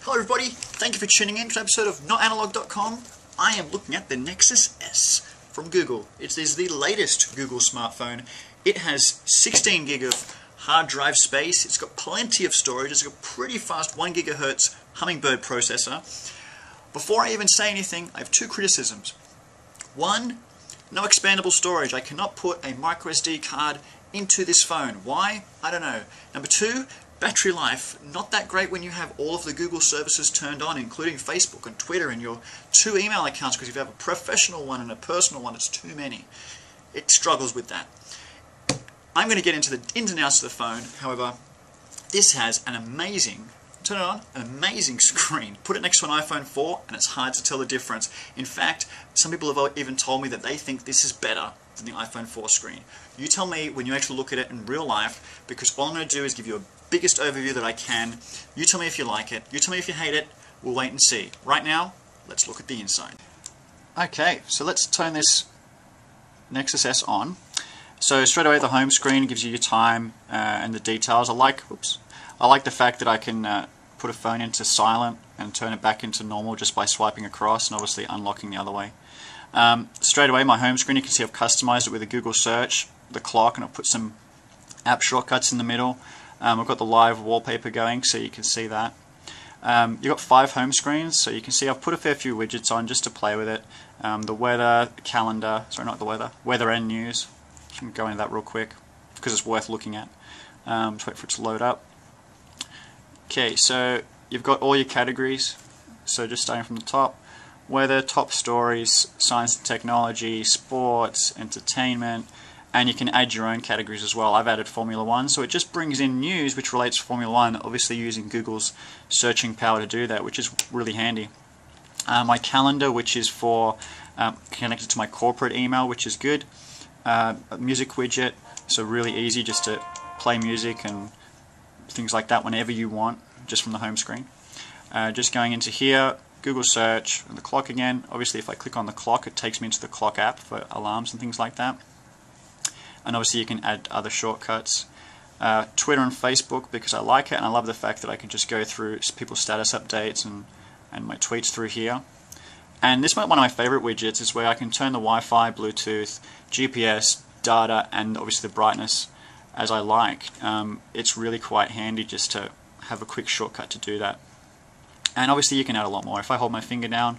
Hello everybody, thank you for tuning in to an episode of notanalog.com. I am looking at the Nexus S from Google. It is the latest Google smartphone. It has 16 gig of hard drive space, it's got plenty of storage, it's got a pretty fast 1 gigahertz Hummingbird processor. Before I even say anything, I have two criticisms. One, no expandable storage. I cannot put a microSD card into this phone. Why? I don't know. Number two, battery life, not that great when you have all of the Google services turned on, including Facebook and Twitter and your two email accounts, because if you have a professional one and a personal one, it's too many. It struggles with that. I'm going to get into the ins and outs of the phone. However, this has an amazing, turn it on, an amazing screen. Put it next to an iPhone 4 and it's hard to tell the difference. In fact, some people have even told me that they think this is better than the iPhone 4 screen. You tell me when you actually look at it in real life, because all I'm going to do is give you a biggest overview that I can. You tell me if you like it, you tell me if you hate it, we'll wait and see. Right now, let's look at the inside. Okay, so let's turn this Nexus S on. So straight away the home screen gives you your time and the details. I like the fact that I can put a phone into silent and turn it back into normal just by swiping across and obviously unlocking the other way. Straight away my home screen, you can see I've customized it with a Google search, the clock, and I've put some app shortcuts in the middle. I've got the live wallpaper going so you can see that. You've got 5 home screens, so you can see I've put a fair few widgets on just to play with it. The weather, calendar, sorry not the weather, weather and news. You can go into that real quick because it's worth looking at. Just wait for it to load up. Okay, so you've got all your categories, so just starting from the top. Weather, top stories, science and technology, sports, entertainment, and you can add your own categories as well. I've added Formula 1, so it just brings in news which relates to Formula 1, obviously using Google's searching power to do that, which is really handy. My calendar, which is for connected to my corporate email, which is good. A music widget, so really easy just to play music and things like that whenever you want, just from the home screen. Just going into here, Google search, and the clock again. Obviously if I click on the clock, it takes me into the clock app for alarms and things like that. And obviously you can add other shortcuts. Twitter and Facebook, because I like it and I love the fact that I can just go through people's status updates and my tweets through here. And this might be one of my favorite widgets, is where I can turn the Wi-Fi, Bluetooth, GPS, data, and obviously the brightness as I like. It's really quite handy just to have a quick shortcut to do that. And obviously you can add a lot more. If I hold my finger down,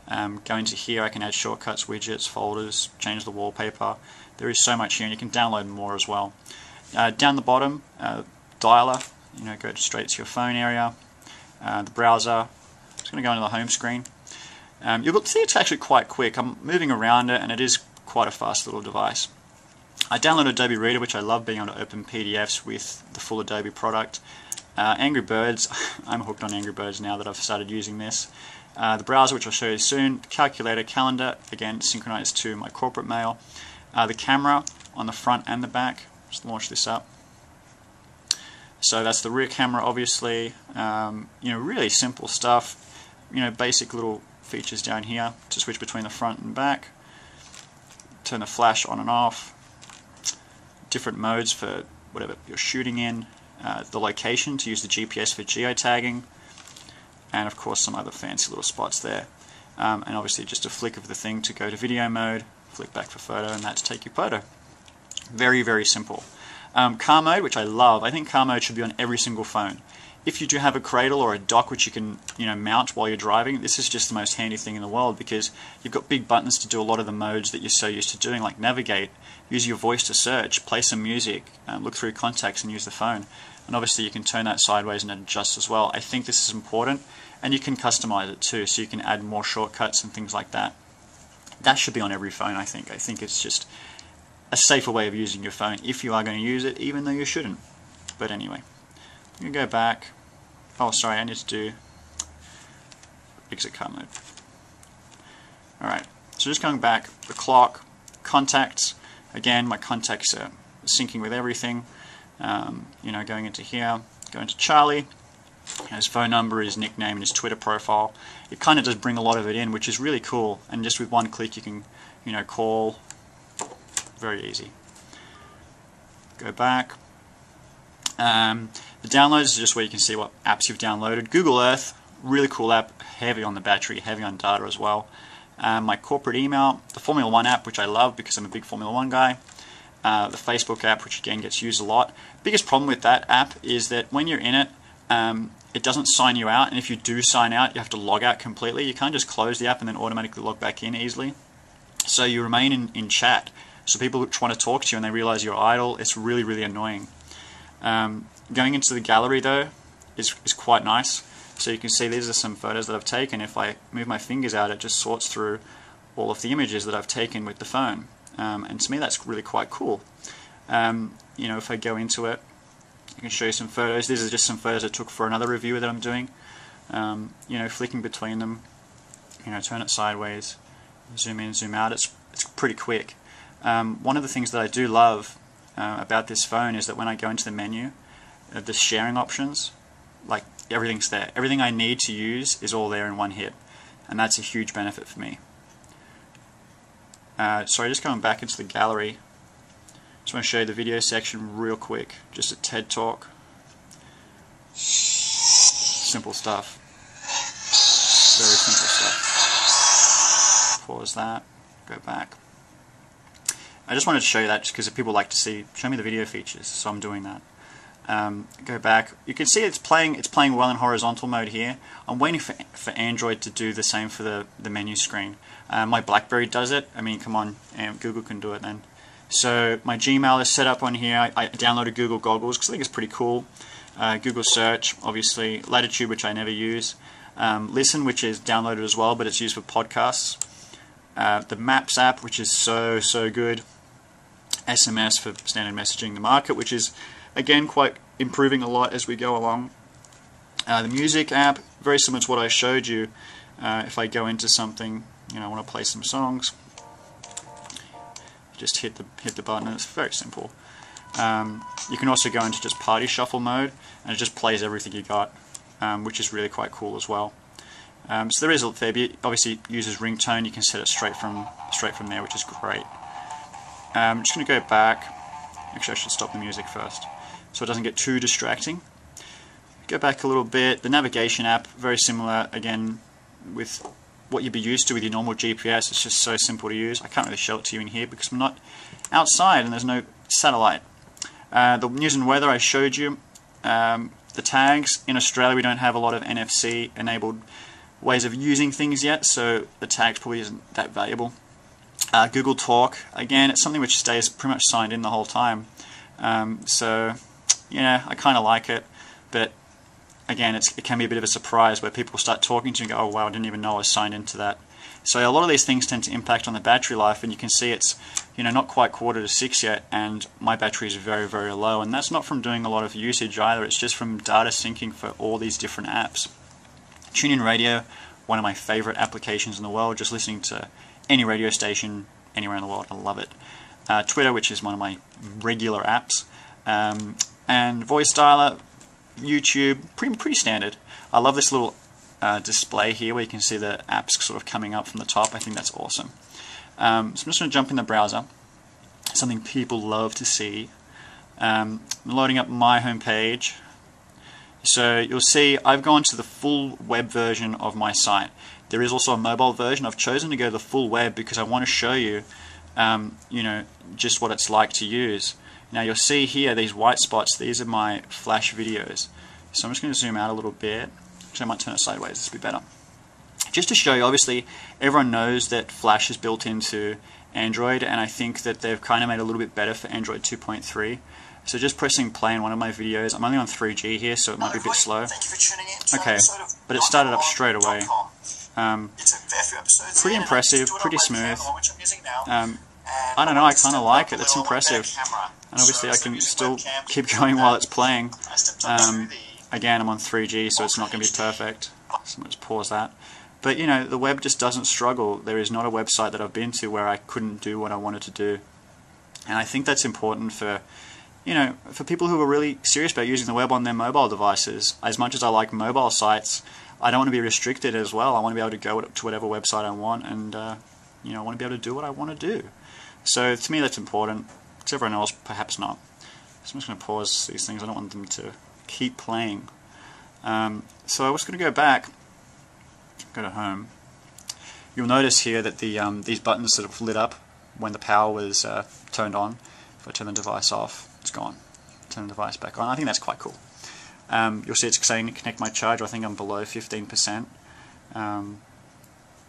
go into here, I can add shortcuts, widgets, folders, change the wallpaper. There is so much here, and you can download more as well. Down the bottom, dialer, go straight to your phone area. The browser, I'm just going to go into the home screen. You'll see it's actually quite quick. I'm moving around it and it is quite a fast little device. I downloaded Adobe Reader, which I love being able to open PDFs with the full Adobe product. Angry Birds, I'm hooked on Angry Birds now that I've started using this. The browser, which I'll show you soon. Calculator, calendar, again synchronized to my corporate mail. The camera on the front and the back, just launch this up. So that's the rear camera, obviously. Really simple stuff. Basic little features down here to switch between the front and back. Turn the flash on and off. Different modes for whatever you're shooting in. The location to use the GPS for geotagging. And of course some other fancy little spots there. And obviously just a flick of the thing to go to video mode. Flick back for photo, and that's take your photo. Very, very simple. Car mode, which I love. I think car mode should be on every single phone. If you do have a cradle or a dock which you can mount while you're driving, this is just the most handy thing in the world, because you've got big buttons to do a lot of the modes that you're so used to doing, like navigate, use your voice to search, play some music, look through contacts and use the phone. And obviously you can turn that sideways and adjust as well. I think this is important, and you can customize it too, so you can add more shortcuts and things like that. That should be on every phone, I think. I think it's just a safer way of using your phone if you are going to use it, even though you shouldn't. But anyway, you go back. Oh, sorry, I need to do exit car mode. Alright, so just going back, the clock, contacts. Again, my contacts are syncing with everything. Going into here, going to Charlie. His phone number, his nickname, and his Twitter profile. It kind of does bring a lot of it in, which is really cool. And just with one click, you can, call. Very easy. Go back. The downloads is just where you can see what apps you've downloaded. Google Earth, really cool app, heavy on the battery, heavy on data as well. My corporate email, the Formula 1 app, which I love because I'm a big Formula 1 guy. The Facebook app, which again gets used a lot. Biggest problem with that app is that when you're in it, it doesn't sign you out, and if you do sign out, you have to log out completely. You can't just close the app and then automatically log back in easily. So you remain in chat. So people trying to talk to you and they realize you're idle. It's really, really annoying. Going into the gallery though is quite nice. So you can see these are some photos that I've taken. If I move my fingers out, it just sorts through all of the images that I've taken with the phone. And to me that's really quite cool. You know, if I go into it, I can show you some photos. These are just some photos I took for another review that I'm doing. You know, flicking between them, you know, turn it sideways, zoom in, zoom out, it's pretty quick. One of the things that I do love about this phone is that when I go into the menu, the sharing options, like everything's there. Everything I need to use is all there in one hit, and that's a huge benefit for me. Sorry, just going back into the gallery. Just want to show you the video section real quick. Just a TED Talk. Simple stuff. Very simple stuff. Pause that. Go back. I just wanted to show you that just because people like to show me the video features, so I'm doing that. Go back. You can see it's playing well in horizontal mode here. I'm waiting for Android to do the same for the menu screen. My BlackBerry does it. I mean, come on, Google can do it then. So my Gmail is set up on here. I downloaded Google Goggles because I think it's pretty cool. Google Search, obviously. Latitude, which I never use. Listen, which is downloaded as well, but it's used for podcasts. The Maps app, which is so good. SMS for standard messaging. The Market, which is again quite improving a lot as we go along. The Music app, very similar to what I showed you. If I go into something, you know, I want to play some songs, just hit the button, and it's very simple. You can also go into just party shuffle mode, and it just plays everything you got, which is really quite cool as well. So there is a fair bit. Obviously, it uses ringtone. You can set it straight from there, which is great. I'm just going to go back. Actually, I should stop the music first, so it doesn't get too distracting. Go back a little bit. The navigation app, very similar again with what you'd be used to with your normal GPS. It's just so simple to use. I can't really show it to you in here because I'm not outside and there's no satellite. The news and weather I showed you. The tags, in Australia we don't have a lot of NFC enabled ways of using things yet, so the tags probably isn't that valuable. Google Talk, again, it's something which stays pretty much signed in the whole time. So yeah, I kind of like it, but again, it can be a bit of a surprise where people start talking to you and go, oh wow, I didn't even know I was signed into that. So a lot of these things tend to impact on the battery life, and you can see it's, you know, not quite 5:45 yet, and my battery is very, very low, and that's not from doing a lot of usage either. It's just from data syncing for all these different apps. TuneIn Radio, one of my favorite applications in the world, just listening to any radio station anywhere in the world. I love it. Twitter, which is one of my regular apps, and Voice Dialer, YouTube, pretty standard. I love this little display here where you can see the apps sort of coming up from the top. I think that's awesome. So I'm just going to jump in the browser, something people love to see. I'm loading up my home page. So you'll see I've gone to the full web version of my site. There is also a mobile version. I've chosen to go to the full web because I want to show you, you know, just what it's like to use. Now you'll see here these white spots. These are my Flash videos. So I'm just going to zoom out a little bit. Actually, I might turn it sideways. This will be better. Just to show you, obviously, everyone knows that Flash is built into Android, and I think that they've kind of made it a little bit better for Android 2.3. So just pressing play in one of my videos. I'm only on 3G here, so it might be a bit slow. Okay, but it started up straight away. Pretty impressive, pretty smooth. I don't know, I kind of like it. It's impressive. And obviously I can still keep going while it's playing. Again, I'm on 3G, so it's not going to be perfect. So I'll just pause that. But you know, the web just doesn't struggle. There is not a website that I've been to where I couldn't do what I wanted to do. And I think that's important for, you know, for people who are really serious about using the web on their mobile devices. As much as I like mobile sites, I don't want to be restricted as well. I want to be able to go to whatever website I want, and you know, I want to be able to do what I want to do. So to me, that's important. To everyone else, perhaps not. So I'm just going to pause these things. I don't want them to keep playing. So I was going to go back. go to home, you'll notice here that the these buttons sort of lit up when the power was turned on. If I turn the device off, it's gone. Turn the device back on. I think that's quite cool. You'll see it's saying connect my charger. I think I'm below 15%.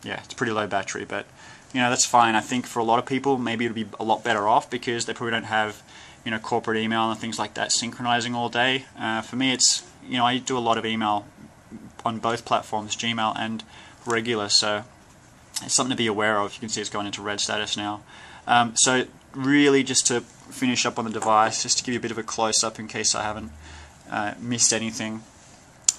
Yeah, it's pretty low battery, but you know, that's fine. I think for a lot of people, maybe it'll be a lot better off because they probably don't have, you know, corporate email and things like that synchronizing all day. For me, it's, you know, I do a lot of email on both platforms, Gmail and regular, so it's something to be aware of. You can see it's going into red status now. So really, just to finish up on the device, just to give you a bit of a close-up in case I haven't missed anything.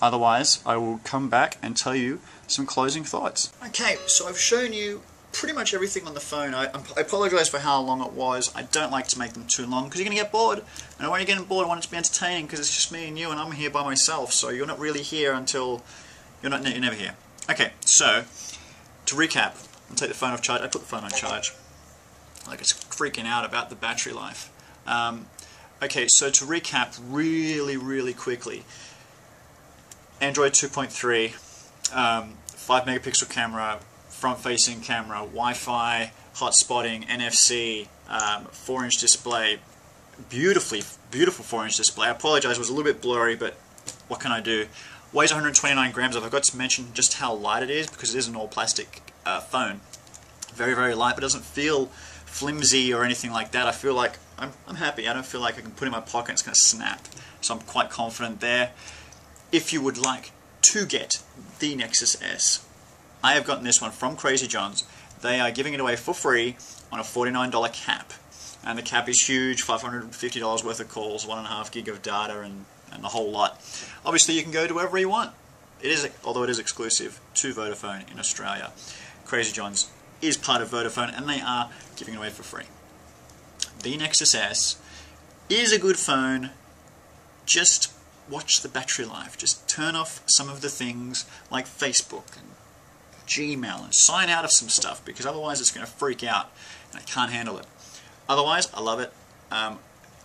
Otherwise, I will come back and tell you some closing thoughts. Okay, so I've shown you pretty much everything on the phone. I apologize for how long it was. I don't like to make them too long because you're going to get bored. And when you're getting bored, I want it to be entertaining because it's just me and you, and I'm here by myself. So you're not really here until you're never here. Okay, so to recap, I'll take the phone off charge. I put the phone on charge. Like it's freaking out about the battery life. Okay, so to recap really quickly. Android 2.3, 5 megapixel camera, front-facing camera, Wi-Fi, hot spotting, NFC, 4-inch display, beautiful 4-inch display. I apologize, it was a little bit blurry, but what can I do? Weighs 129 grams. I forgot to mention just how light it is because it is an all-plastic phone. Very light, but it doesn't feel flimsy or anything like that. I feel like I'm happy. I don't feel like I can put it in my pocket and it's going to snap. So I'm quite confident there. If you would like to get the Nexus S, I have gotten this one from Crazy John's. They are giving it away for free on a $49 cap. And the cap is huge, $550 worth of calls, 1.5 gig of data, and the whole lot. Obviously, you can go to wherever you want. It is, although it is exclusive to Vodafone in Australia. Crazy John's is part of Vodafone, and they are giving it away for free. The Nexus S is a good phone. Just watch the battery life. Just turn off some of the things like Facebook and Gmail and sign out of some stuff because otherwise it's going to freak out and I can't handle it. Otherwise, I love it.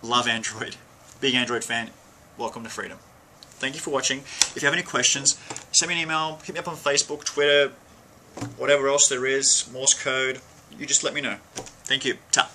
Love Android. Big Android fan. Welcome to freedom. Thank you for watching. If you have any questions, send me an email, hit me up on Facebook, Twitter, whatever else there is, Morse code. You just let me know. Thank you. Ta.